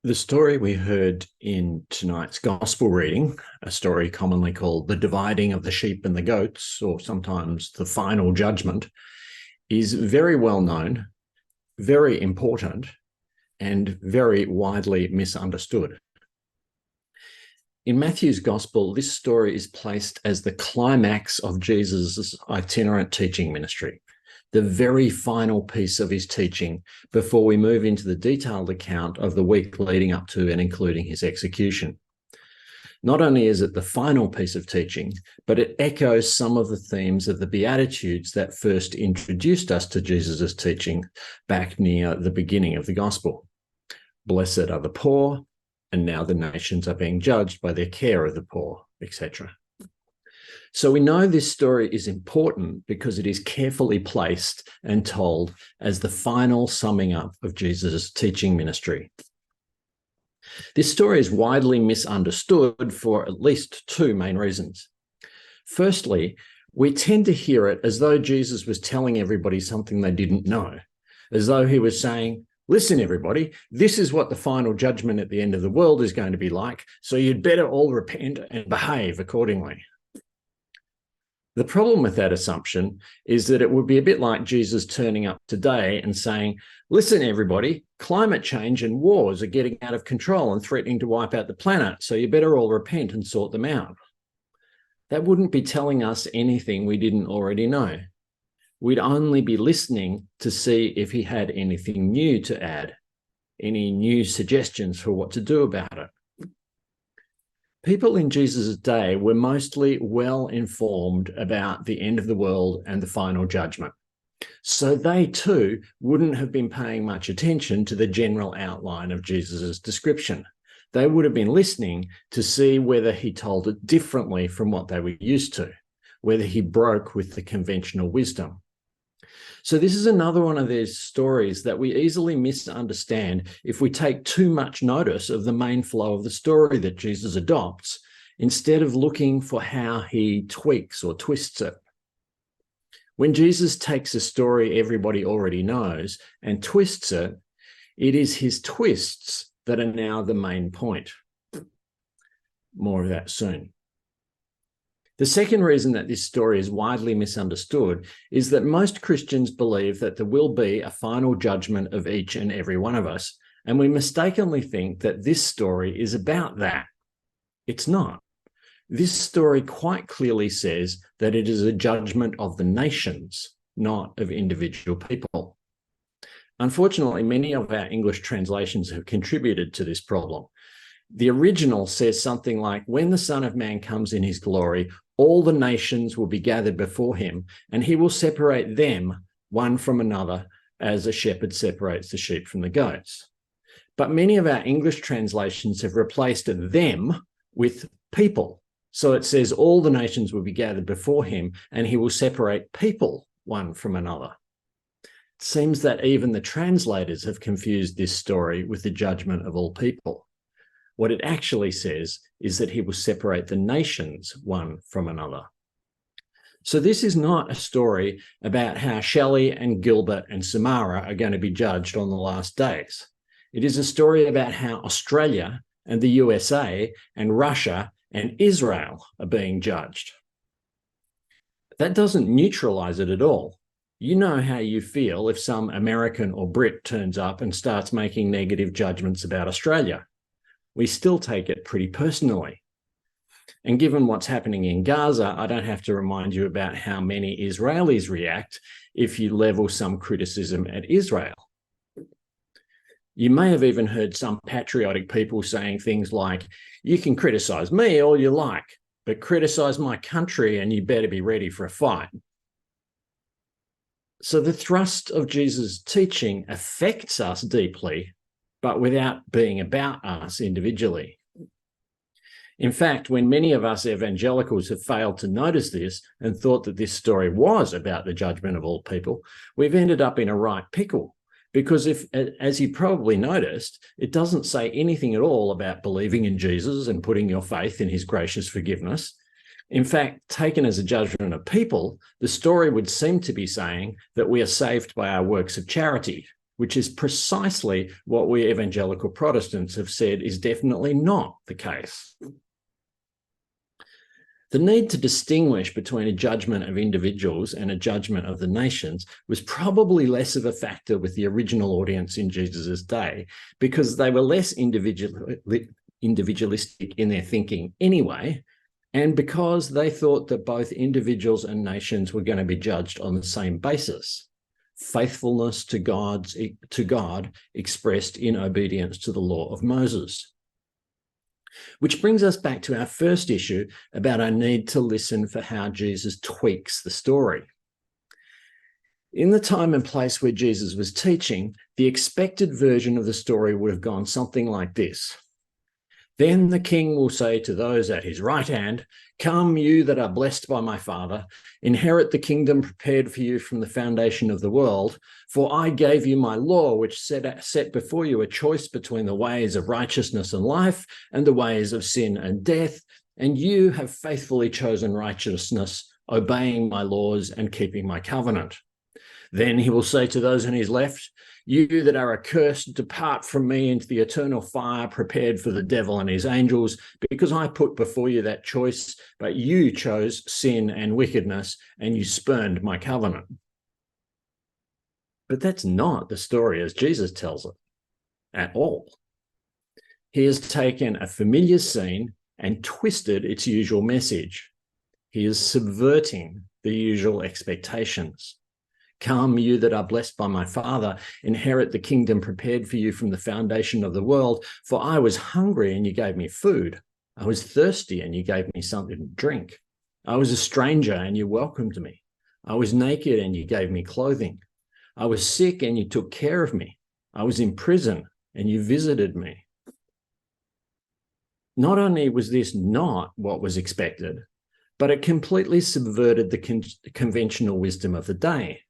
The story we heard in tonight's gospel reading, a story commonly called the dividing of the sheep and the goats, or sometimes the final judgment, is very well known, very important, and very widely misunderstood. In Matthew's gospel, this story is placed as the climax of Jesus' itinerant teaching ministry, the very final piece of his teaching before we move into the detailed account of the week leading up to and including his execution. Not only is it the final piece of teaching, but it echoes some of the themes of the Beatitudes that first introduced us to Jesus' teaching back near the beginning of the gospel. Blessed are the poor, and now the nations are being judged by their care of the poor, etc. So we know this story is important because it is carefully placed and told as the final summing up of Jesus' teaching ministry. This story is widely misunderstood for at least two main reasons. Firstly, we tend to hear it as though Jesus was telling everybody something they didn't know, as though he was saying, listen, everybody, this is what the final judgment at the end of the world is going to be like, so you'd better all repent and behave accordingly. The problem with that assumption is that it would be a bit like Jesus turning up today and saying, listen, everybody, climate change and wars are getting out of control and threatening to wipe out the planet, so you better all repent and sort them out. That wouldn't be telling us anything we didn't already know. We'd only be listening to see if he had anything new to add, any new suggestions for what to do about it. People in Jesus' day were mostly well informed about the end of the world and the final judgment. So they too wouldn't have been paying much attention to the general outline of Jesus' description. They would have been listening to see whether he told it differently from what they were used to, whether he broke with the conventional wisdom. So this is another one of these stories that we easily misunderstand if we take too much notice of the main flow of the story that Jesus adopts, instead of looking for how he tweaks or twists it. When Jesus takes a story everybody already knows and twists it, it is his twists that are now the main point. More of that soon. The second reason that this story is widely misunderstood is that most Christians believe that there will be a final judgment of each and every one of us, and we mistakenly think that this story is about that. It's not. This story quite clearly says that it is a judgment of the nations, not of individual people. Unfortunately, many of our English translations have contributed to this problem. The original says something like, when the Son of Man comes in his glory, all the nations will be gathered before him, and he will separate them one from another as a shepherd separates the sheep from the goats. But many of our English translations have replaced them with people. So it says all the nations will be gathered before him, and he will separate people one from another. It seems that even the translators have confused this story with the judgment of all people. What it actually says is that he will separate the nations one from another. So this is not a story about how Shelley and Gilbert and Samara are going to be judged on the last days. It is a story about how Australia and the USA and Russia and Israel are being judged. That doesn't neutralize it at all. You know how you feel if some American or Brit turns up and starts making negative judgments about Australia. We still take it pretty personally. And given what's happening in Gaza, I don't have to remind you about how many Israelis react if you level some criticism at Israel. You may have even heard some patriotic people saying things like, you can criticize me all you like, but criticize my country and you better be ready for a fight. So the thrust of Jesus' teaching affects us deeply, but without being about us individually. In fact, when many of us evangelicals have failed to notice this and thought that this story was about the judgment of all people, we've ended up in a right pickle. Because as you probably noticed, it doesn't say anything at all about believing in Jesus and putting your faith in his gracious forgiveness. In fact, taken as a judgment of people, the story would seem to be saying that we are saved by our works of charity, which is precisely what we evangelical Protestants have said is definitely not the case. The need to distinguish between a judgment of individuals and a judgment of the nations was probably less of a factor with the original audience in Jesus' day, because they were less individualistic in their thinking anyway, and because they thought that both individuals and nations were going to be judged on the same basis: faithfulness to God expressed in obedience to the law of Moses. Which brings us back to our first issue about our need to listen for how Jesus tweaks the story. In the time and place where Jesus was teaching, the expected version of the story would have gone something like this. Then the king will say to those at his right hand, "Come, you that are blessed by my Father, inherit the kingdom prepared for you from the foundation of the world. For I gave you my law, which set before you a choice between the ways of righteousness and life and the ways of sin and death. And you have faithfully chosen righteousness, obeying my laws and keeping my covenant." Then he will say to those on his left, "You that are accursed, depart from me into the eternal fire prepared for the devil and his angels, because I put before you that choice, but you chose sin and wickedness, and you spurned my covenant." But that's not the story as Jesus tells it at all. He has taken a familiar scene and twisted its usual message. He is subverting the usual expectations. "Come, you that are blessed by my Father, inherit the kingdom prepared for you from the foundation of the world. For I was hungry and you gave me food. I was thirsty and you gave me something to drink. I was a stranger and you welcomed me. I was naked and you gave me clothing. I was sick and you took care of me. I was in prison and you visited me." Not only was this not what was expected, but it completely subverted the conventional wisdom of the day.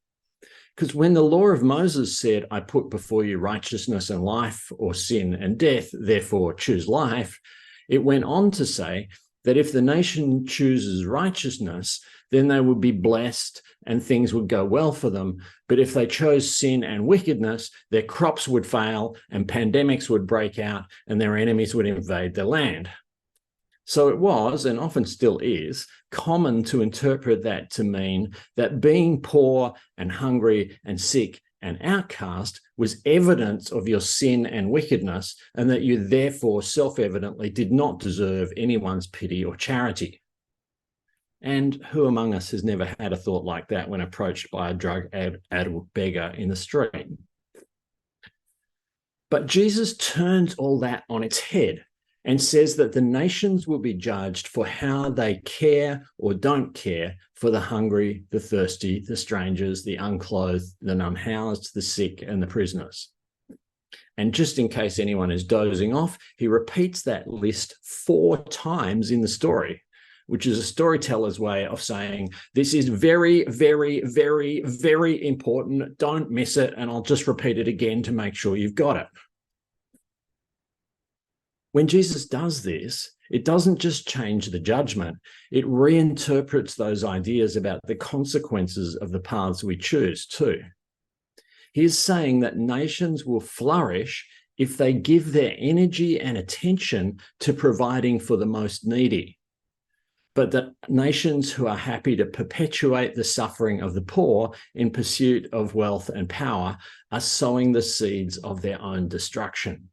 Because when the law of Moses said, "I put before you righteousness and life, or sin and death, therefore choose life," it went on to say that if the nation chooses righteousness, then they would be blessed and things would go well for them. But if they chose sin and wickedness, their crops would fail and pandemics would break out and their enemies would invade their land. So it was, and often still is, common to interpret that to mean that being poor and hungry and sick and outcast was evidence of your sin and wickedness, and that you therefore self-evidently did not deserve anyone's pity or charity. And who among us has never had a thought like that when approached by a drug-addled beggar in the street? But Jesus turns all that on its head and says that the nations will be judged for how they care or don't care for the hungry, the thirsty, the strangers, the unclothed, the unhoused, the sick, and the prisoners. And just in case anyone is dozing off, he repeats that list 4 times in the story, which is a storyteller's way of saying, this is very, very, very, very important. Don't miss it. And I'll just repeat it again to make sure you've got it. When Jesus does this, it doesn't just change the judgment, it reinterprets those ideas about the consequences of the paths we choose too. He's saying that nations will flourish if they give their energy and attention to providing for the most needy, but that nations who are happy to perpetuate the suffering of the poor in pursuit of wealth and power are sowing the seeds of their own destruction.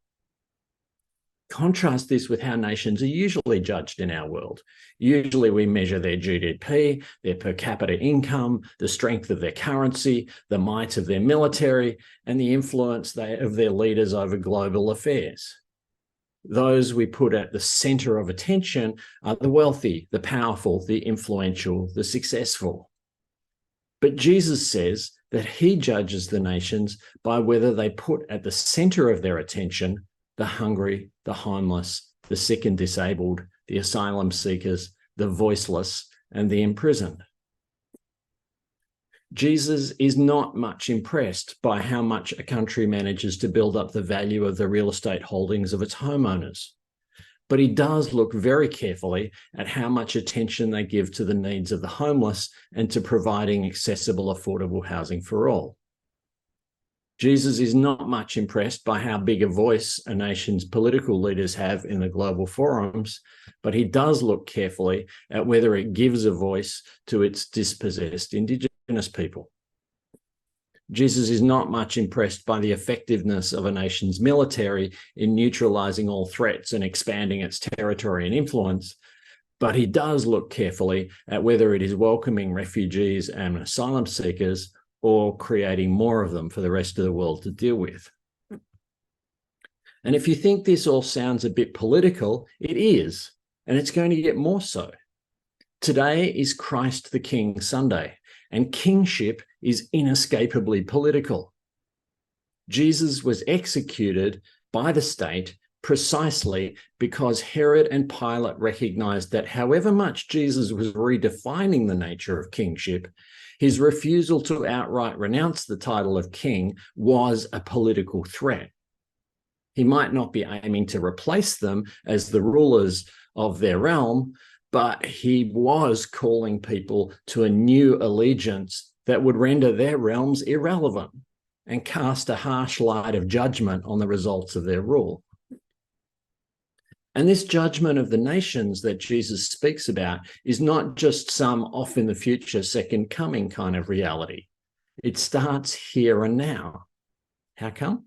Contrast this with how nations are usually judged in our world. Usually we measure their GDP, their per capita income, the strength of their currency, the might of their military, and the influence of their leaders over global affairs. Those we put at the center of attention are the wealthy, the powerful, the influential, the successful. But Jesus says that he judges the nations by whether they put at the center of their attention the hungry, the homeless, the sick and disabled, the asylum seekers, the voiceless, and the imprisoned. Jesus is not much impressed by how much a country manages to build up the value of the real estate holdings of its homeowners, but he does look very carefully at how much attention they give to the needs of the homeless and to providing accessible, affordable housing for all. Jesus is not much impressed by how big a voice a nation's political leaders have in the global forums, but he does look carefully at whether it gives a voice to its dispossessed Indigenous people. Jesus is not much impressed by the effectiveness of a nation's military in neutralizing all threats and expanding its territory and influence, but he does look carefully at whether it is welcoming refugees and asylum seekers or creating more of them for the rest of the world to deal with. And if you think this all sounds a bit political, it is, and it's going to get more so. Today is Christ the King Sunday, and kingship is inescapably political. Jesus was executed by the state precisely because Herod and Pilate recognized that however much Jesus was redefining the nature of kingship, his refusal to outright renounce the title of king was a political threat. He might not be aiming to replace them as the rulers of their realm, but he was calling people to a new allegiance that would render their realms irrelevant and cast a harsh light of judgment on the results of their rule. And this judgment of the nations that Jesus speaks about is not just some off in the future second coming kind of reality. It starts here and now. How come?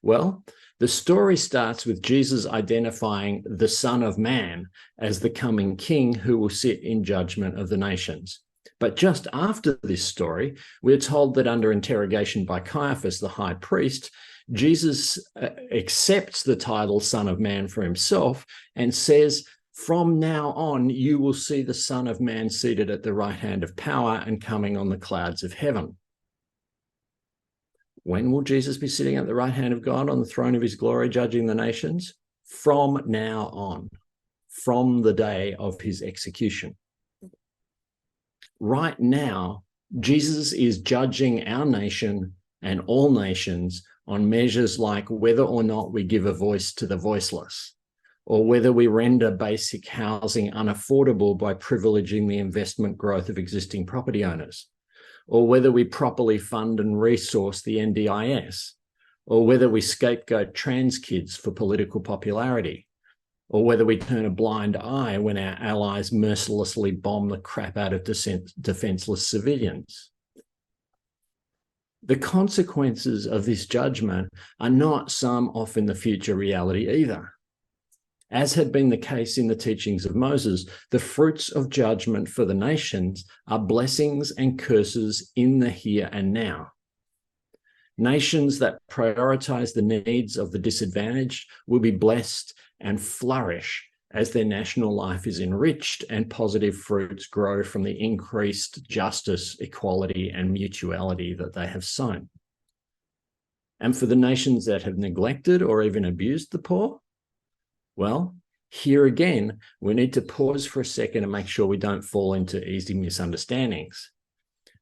Well, the story starts with Jesus identifying the Son of Man as the coming king who will sit in judgment of the nations. But just after this story, we're told that under interrogation by Caiaphas, the high priest, Jesus accepts the title Son of Man for himself and says, "From now on, you will see the Son of Man seated at the right hand of power and coming on the clouds of heaven." When will Jesus be sitting at the right hand of God on the throne of his glory, judging the nations? From now on, from the day of his execution. Right now, Jesus is judging our nation and all nations on measures like whether or not we give a voice to the voiceless, or whether we render basic housing unaffordable by privileging the investment growth of existing property owners, or whether we properly fund and resource the NDIS, or whether we scapegoat trans kids for political popularity, or whether we turn a blind eye when our allies mercilessly bomb the crap out of defenseless civilians. The consequences of this judgment are not some off in the future reality either. As had been the case in the teachings of Moses, the fruits of judgment for the nations are blessings and curses in the here and now. Nations that prioritize the needs of the disadvantaged will be blessed and flourish as their national life is enriched and positive fruits grow from the increased justice, equality, and mutuality that they have sown. And for the nations that have neglected or even abused the poor, well, here again, we need to pause for a second and make sure we don't fall into easy misunderstandings.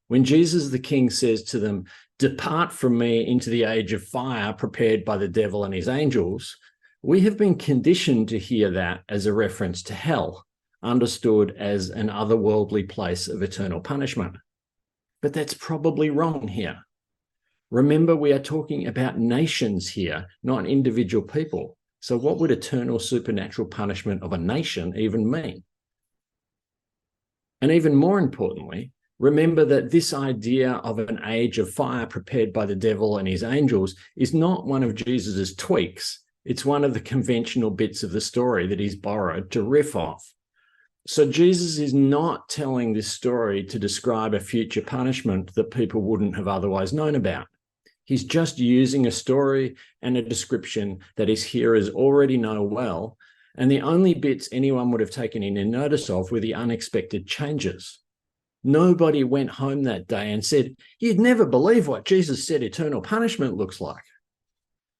When Jesus the King says to them, "Depart from me into the age of fire prepared by the devil and his angels," we have been conditioned to hear that as a reference to hell, understood as an otherworldly place of eternal punishment. But that's probably wrong here. Remember, we are talking about nations here, not individual people. So what would eternal supernatural punishment of a nation even mean? And even more importantly, remember that this idea of an age of fire prepared by the devil and his angels is not one of Jesus's tweaks. It's one of the conventional bits of the story that he's borrowed to riff off. So Jesus is not telling this story to describe a future punishment that people wouldn't have otherwise known about. He's just using a story and a description that his hearers already know well, and the only bits anyone would have taken any notice of were the unexpected changes. Nobody went home that day and said, "You'd never believe what Jesus said eternal punishment looks like."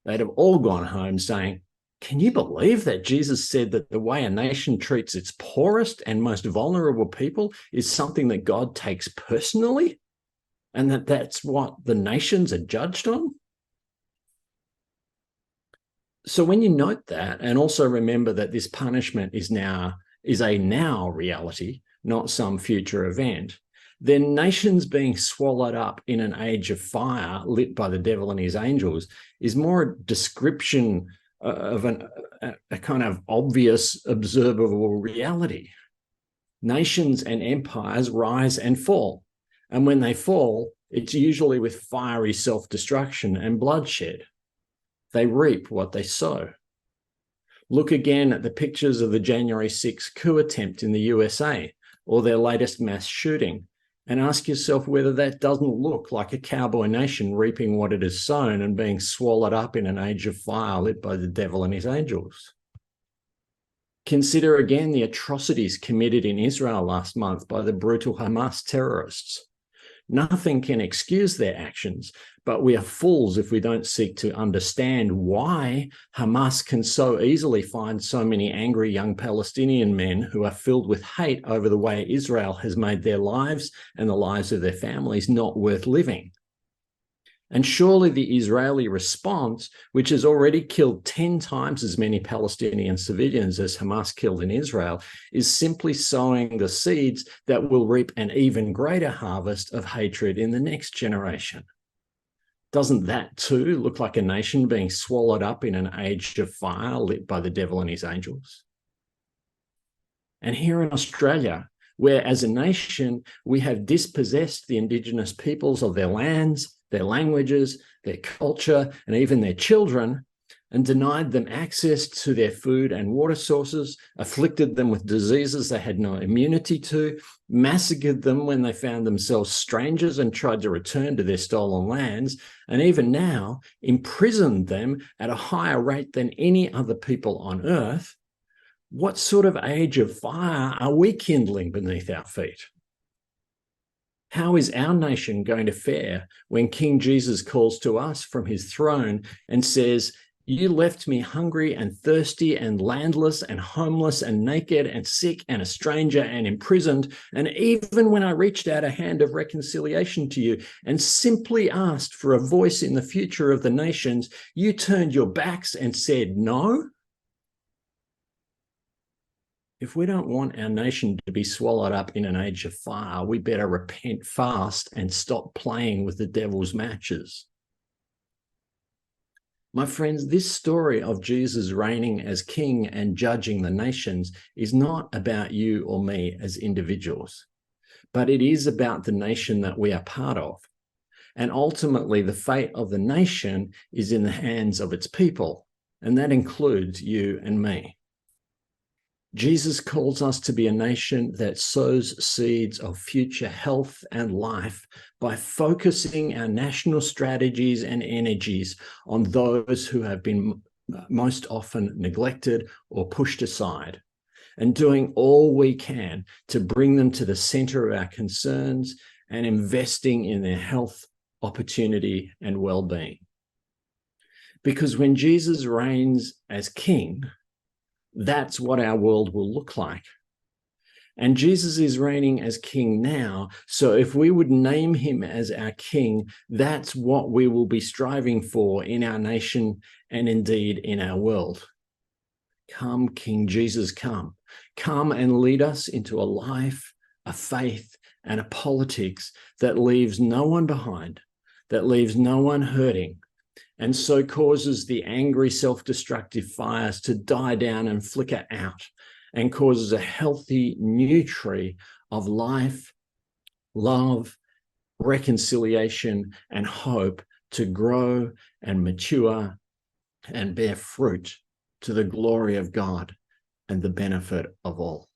They'd have all gone home saying, "Can you believe that Jesus said that the way a nation treats its poorest and most vulnerable people is something that God takes personally? And that's what the nations are judged on?" So when you note that, and also remember that this punishment is a now reality, not some future event, then nations being swallowed up in an age of fire lit by the devil and his angels is more a description of a kind of obvious, observable reality. Nations and empires rise and fall. And when they fall, it's usually with fiery self-destruction and bloodshed. They reap what they sow. Look again at the pictures of the January 6th coup attempt in the USA or their latest mass shooting, and ask yourself whether that doesn't look like a cowboy nation reaping what it has sown and being swallowed up in an age of fire lit by the devil and his angels. Consider again the atrocities committed in Israel last month by the brutal Hamas terrorists. Nothing can excuse their actions, but we are fools if we don't seek to understand why Hamas can so easily find so many angry young Palestinian men who are filled with hate over the way Israel has made their lives and the lives of their families not worth living. And surely the Israeli response, which has already killed 10 times as many Palestinian civilians as Hamas killed in Israel, is simply sowing the seeds that will reap an even greater harvest of hatred in the next generation. Doesn't that too look like a nation being swallowed up in an age of fire lit by the devil and his angels? And here in Australia, where as a nation we have dispossessed the Indigenous peoples of their lands, their languages, their culture, and even their children, and denied them access to their food and water sources, afflicted them with diseases they had no immunity to, massacred them when they found themselves strangers and tried to return to their stolen lands, and even now imprisoned them at a higher rate than any other people on earth, what sort of age of fire are we kindling beneath our feet? How is our nation going to fare when King Jesus calls to us from his throne and says, "You left me hungry and thirsty and landless and homeless and naked and sick and a stranger and imprisoned, and even when I reached out a hand of reconciliation to you and simply asked for a voice in the future of the nations, you turned your backs and said no"? If we don't want our nation to be swallowed up in an age of fire, we better repent fast and stop playing with the devil's matches. My friends, this story of Jesus reigning as king and judging the nations is not about you or me as individuals, but it is about the nation that we are part of. And ultimately, the fate of the nation is in the hands of its people, and that includes you and me. Jesus calls us to be a nation that sows seeds of future health and life by focusing our national strategies and energies on those who have been most often neglected or pushed aside, and doing all we can to bring them to the center of our concerns and investing in their health, opportunity, and well-being. Because when Jesus reigns as king, that's what our world will look like. And Jesus is reigning as king now. So if we would name him as our king, that's what we will be striving for in our nation and indeed in our world. Come, King Jesus, come. Come and lead us into a life, a faith, and a politics that leaves no one behind, that leaves no one hurting, and so causes the angry, self-destructive fires to die down and flicker out, and causes a healthy new tree of life, love, reconciliation, and hope to grow and mature and bear fruit to the glory of God and the benefit of all.